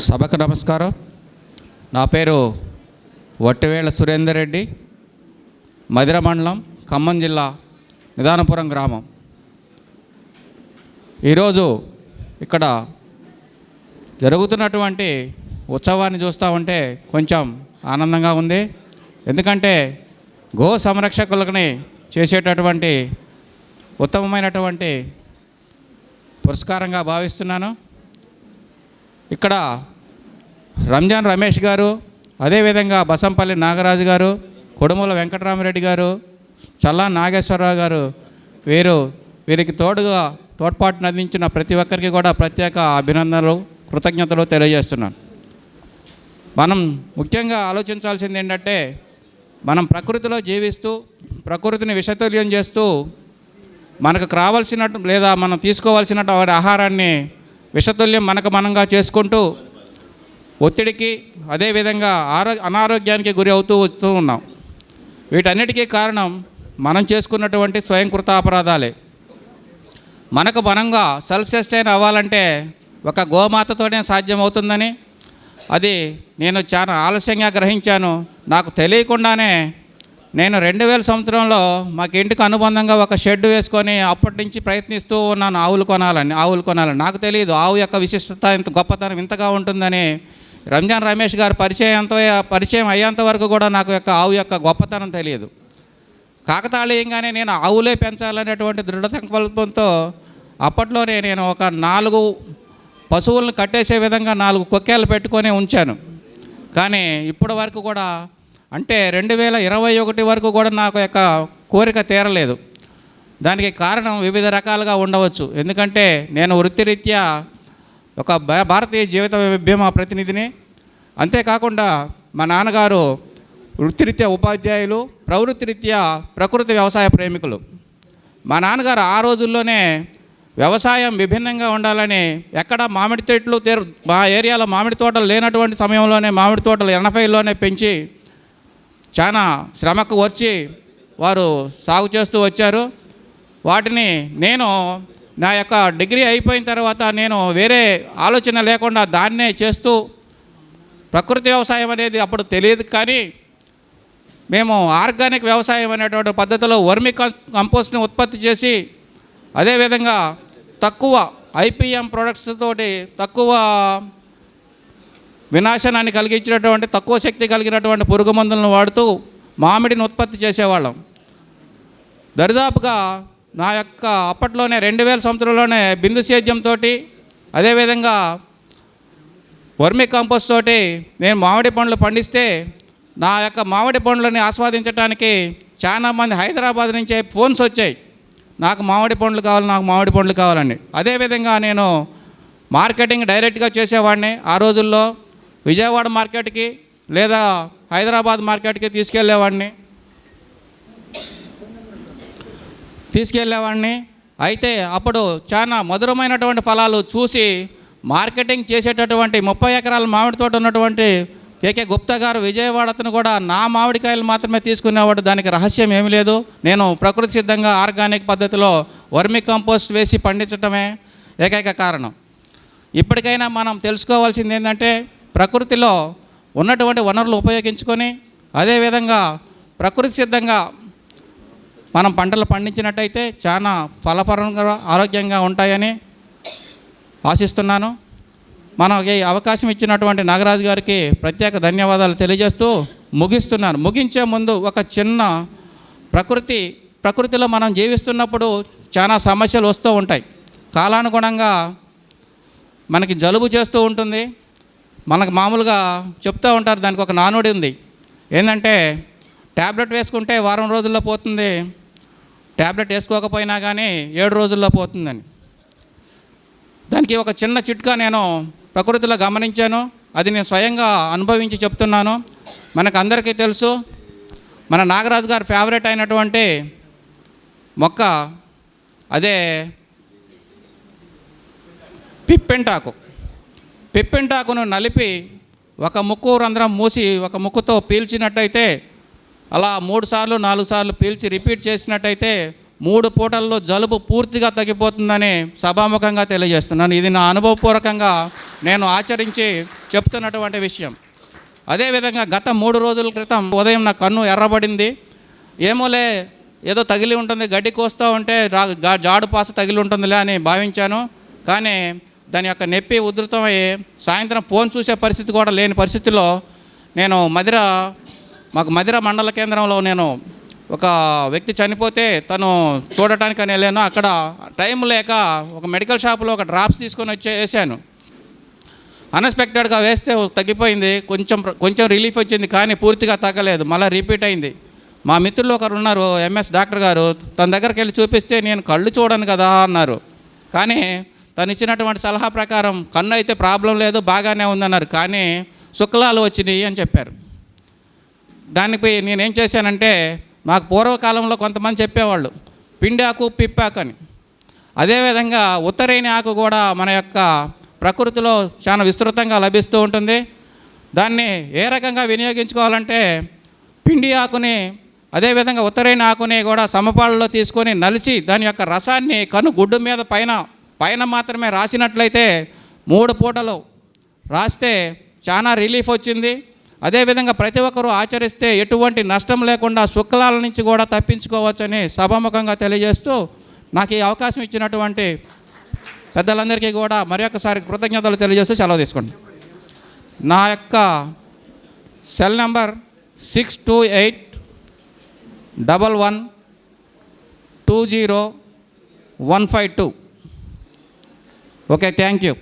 సభకు నమస్కారం. నా పేరు వట్టివేళ్ల సురేందర్ రెడ్డి, మధిర మండలం, ఖమ్మం జిల్లా, నిదానపురం గ్రామం. ఈరోజు ఇక్కడ జరుగుతున్నటువంటి ఉత్సవాన్ని చూస్తూ ఉంటే కొంచెం ఆనందంగా ఉంది. ఎందుకంటే గో సంరక్షకులని చేసేటటువంటి ఉత్తమమైనటువంటి పురస్కారంగా భావిస్తున్నాను. ఇక్కడ రంజాన్ రమేష్ గారు, అదేవిధంగా బసంపల్లి నాగరాజు గారు, కొడుమూల వెంకటరామరెడ్డి గారు, చల్లా నాగేశ్వరరావు గారు, వీరికి తోడ్పాటును అందించిన ప్రతి ఒక్కరికి కూడా ప్రత్యేక అభినందనలు, కృతజ్ఞతలు తెలియజేస్తున్నాను. మనం ముఖ్యంగా ఆలోచించాల్సింది ఏంటంటే, మనం ప్రకృతిలో జీవిస్తూ ప్రకృతిని విషతుల్యం చేస్తూ మనకు కావాల్సినట్టు లేదా మనం తీసుకోవాల్సినటువంటి ఆహారాన్ని విషతుల్యం మనంగా చేసుకుంటూ ఒత్తిడికి అదేవిధంగా అనారోగ్యానికి గురి వస్తూ ఉన్నాం. వీటన్నిటికీ కారణం మనం చేసుకున్నటువంటి స్వయంకృత అపరాధాలే. మనంగా సెల్ఫ్ సస్టైన్ అవ్వాలంటే ఒక గోమాతతోనే సాధ్యమవుతుందని అది నేను చాలా ఆలస్యంగా గ్రహించాను. నాకు తెలియకుండానే నేను 2000 సంవత్సరంలో మాకు ఇంటికి అనుబంధంగా ఒక షెడ్ వేసుకొని అప్పటి నుంచి ప్రయత్నిస్తూ ఉన్నాను ఆవులు కొనాలని. నాకు తెలియదు ఆవు యొక్క విశిష్టత ఇంత గొప్పతనం ఇంతగా ఉంటుందని. రంజాన్ రమేష్ గారు పరిచయం అయ్యేంత వరకు కూడా నాకు ఆవు యొక్క గొప్పతనం తెలియదు. కాకతాళీయంగానే నేను ఆవులే పెంచాలనేటువంటి దృఢ సంకల్పంతో అప్పట్లోనే నేను ఒక 4 పశువులను కట్టేసే విధంగా 4 కొక్కేలు పెట్టుకొని ఉంచాను. కానీ ఇప్పటి వరకు కూడా అంటే 2021 వరకు కూడా నాకు కోరిక తీరలేదు. దానికి కారణం వివిధ రకాలుగా ఉండవచ్చు. ఎందుకంటే నేను వృత్తిరీత్యా ఒక భారతీయ జీవిత బీమా ప్రతినిధిని. అంతేకాకుండా మా నాన్నగారు వృత్తిరీత్యా ఉపాధ్యాయులు, ప్రవృత్తిరీత్యా ప్రకృతి వ్యవసాయ ప్రేమికులు. మా నాన్నగారు ఆ రోజుల్లోనే వ్యవసాయం విభిన్నంగా ఉండాలని ఎక్కడ మామిడి చెట్లు మా ఏరియాలో మామిడి తోటలు లేనటువంటి సమయంలోనే మామిడి తోటలు 80లోనే పెంచి చాలా శ్రమకు వచ్చి వారు సాగు చేస్తూ వచ్చారు. వాటిని నేను నా యొక్క డిగ్రీ అయిపోయిన తర్వాత నేను వేరే ఆలోచన లేకుండా దాన్నే చేస్తూ ప్రకృతి వ్యవసాయం అనేది అప్పుడు తెలియదు. కానీ మేము ఆర్గానిక్ వ్యవసాయం అనేటువంటి పద్ధతిలో వర్మి కంపోస్ట్ని ఉత్పత్తి చేసి అదేవిధంగా తక్కువ ఐపీఎం ప్రొడక్ట్స్ తోటి తక్కువ వినాశనాన్ని కలిగించినటువంటి తక్కువ శక్తి కలిగినటువంటి పురుగు మందులను వాడుతూ మామిడిని ఉత్పత్తి చేసేవాళ్ళం. దరిదాపుగా నా యొక్క అప్పట్లోనే 2000 సంవత్సరంలోనే బిందు సేద్యంతో అదేవిధంగా వర్మి కంపోస్ట్ తోటి నేను మామిడి పండ్లు పండిస్తే నా యొక్క మామిడి పండ్లని ఆస్వాదించడానికి చాలామంది హైదరాబాద్ నుంచే ఫోన్స్ వచ్చాయి, నాకు మామిడి పండ్లు కావాలని. అదేవిధంగా నేను మార్కెటింగ్ డైరెక్ట్గా చేసేవాడిని. ఆ రోజుల్లో విజయవాడ మార్కెట్కి లేదా హైదరాబాద్ మార్కెట్కి తీసుకెళ్ళేవాడిని. అయితే అప్పుడు చాలా మధురమైనటువంటి ఫలాలు చూసి మార్కెటింగ్ చేసేటటువంటి 30 ఎకరాల మామిడి తోట ఉన్నటువంటి కేకే గుప్తా గారు విజయవాడ అతను కూడా నా మామిడికాయలు మాత్రమే తీసుకునేవాడు. దానికి రహస్యం ఏమీ లేదు. నేను ప్రకృతి సిద్ధంగా ఆర్గానిక్ పద్ధతిలో వర్మి కంపోస్ట్ వేసి పండించటమే ఏకైక కారణం. ఇప్పటికైనా మనం తెలుసుకోవాల్సింది ఏంటంటే, ప్రకృతిలో ఉన్నటువంటి వనరులు ఉపయోగించుకొని అదేవిధంగా ప్రకృతి సిద్ధంగా మనం పంటలు పండించినట్టయితే చాలా ఫలపరంగా ఆరోగ్యంగా ఉంటాయని ఆశిస్తున్నాను. మనకి అవకాశం ఇచ్చినటువంటి నాగరాజు గారికి ప్రత్యేక ధన్యవాదాలు తెలియజేస్తూ ముగిస్తున్నాను. ముగించే ముందు ఒక చిన్న ప్రకృతిలో మనం జీవిస్తున్నప్పుడు చాలా సమస్యలు వస్తూ ఉంటాయి. కాలానుగుణంగా మనకి జలుబు చేస్తూ ఉంటుంది. మనకు మామూలుగా చెప్తూ ఉంటారు, దానికి ఒక నానుడి ఉంది. ఏంటంటే ట్యాబ్లెట్ వేసుకుంటే వారం రోజుల్లో పోతుంది, ట్యాబ్లెట్ వేసుకోకపోయినా కానీ 7 రోజుల్లో పోతుందని. దానికి ఒక చిన్న చిట్కా నేను ప్రకృతిలో గమనించాను. అది నేను స్వయంగా అనుభవించి చెప్తున్నాను. మనకు అందరికీ తెలుసు, మన నాగరాజు గారు ఫేవరెట్ అయినటువంటి మొక్క అదే పిప్పెంటాకును నలిపి ఒక ముక్కు రంధ్రం మూసి ఒక ముక్కుతో పీల్చినట్టయితే అలా 3 సార్లు 4 సార్లు పీల్చి రిపీట్ చేసినట్టయితే 3 పూటల్లో జలుబు పూర్తిగా తగ్గిపోతుందని సభాముఖంగా తెలియజేస్తున్నాను. ఇది నా అనుభవపూర్వకంగా నేను ఆచరించి చెప్తున్నటువంటి విషయం. అదేవిధంగా గత 3 రోజుల క్రితం ఉదయం నా కన్ను ఎర్రబడింది. ఏమోలే ఏదో తగిలి ఉంటుంది, గడ్డి కోస్తూ ఉంటే జాడు పాస తగిలి ఉంటుందిలే అని భావించాను. కానీ దాని యొక్క నొప్పి ఉధృతమై సాయంత్రం ఫోన్ చూసే పరిస్థితి కూడా లేని పరిస్థితిలో నేను మాకు మధిర మండల కేంద్రంలో నేను ఒక వ్యక్తి చనిపోతే తను చూడటానికి వెళ్ళాను. అక్కడ టైం లేక ఒక మెడికల్ షాప్లో ఒక డ్రాప్స్ తీసుకొని వేసాను. అన్ఎక్స్పెక్టెడ్గా వేస్తే తగ్గిపోయింది, కొంచెం రిలీఫ్ వచ్చింది, కానీ పూర్తిగా తగ్గలేదు, మళ్ళీ రిపీట్ అయింది. మా మిత్రులు ఒకరు ఉన్నారు, ఎంఎస్ డాక్టర్ గారు, తన దగ్గరికి వెళ్ళి చూపిస్తే నేను కళ్ళు చూడను కదా అన్నారు. కానీ తను ఇచ్చినటువంటి సలహా ప్రకారం కన్ను అయితే ప్రాబ్లం లేదు, బాగానే ఉందన్నారు, కానీ శుక్లాలు వచ్చినాయి అని చెప్పారు. దానికి నేనేం చేశానంటే, మాకు పూర్వకాలంలో కొంతమంది చెప్పేవాళ్ళు పిండాకు పిప్పాకు అని. అదేవిధంగా ఉత్తరేణి ఆకు కూడా మన యొక్క ప్రకృతిలో చాలా విస్తృతంగా లభిస్తూ ఉంటుంది. దాన్ని ఏ రకంగా వినియోగించుకోవాలంటే పిండి ఆకుని అదేవిధంగా ఉత్తరేణి ఆకుని కూడా సమపాళ్ళలో తీసుకొని నలిచి దాని యొక్క రసాన్ని కను గుడ్డు మీద పైన మాత్రమే రాసినట్లయితే 3 పూటలు రాస్తే చాలా రిలీఫ్ వచ్చింది. అదేవిధంగా ప్రతి ఒక్కరూ ఆచరిస్తే ఎటువంటి నష్టం లేకుండా శుక్లాల నుంచి కూడా తప్పించుకోవచ్చని సభాముఖంగా తెలియజేస్తూ నాకు ఈ అవకాశం ఇచ్చినటువంటి పెద్దలందరికీ కూడా మరి ఒకసారి కృతజ్ఞతలు తెలియజేస్తూ సెలవు తీసుకోండి. నా యొక్క cell number 6281120152. Okay, thank you.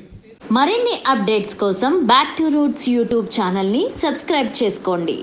మరిన్ని అప్డేట్స్ కోసం బ్యాక్ టు రూట్స్ యూట్యూబ్ ఛానల్ని సబ్స్క్రైబ్ చేసుకోండి.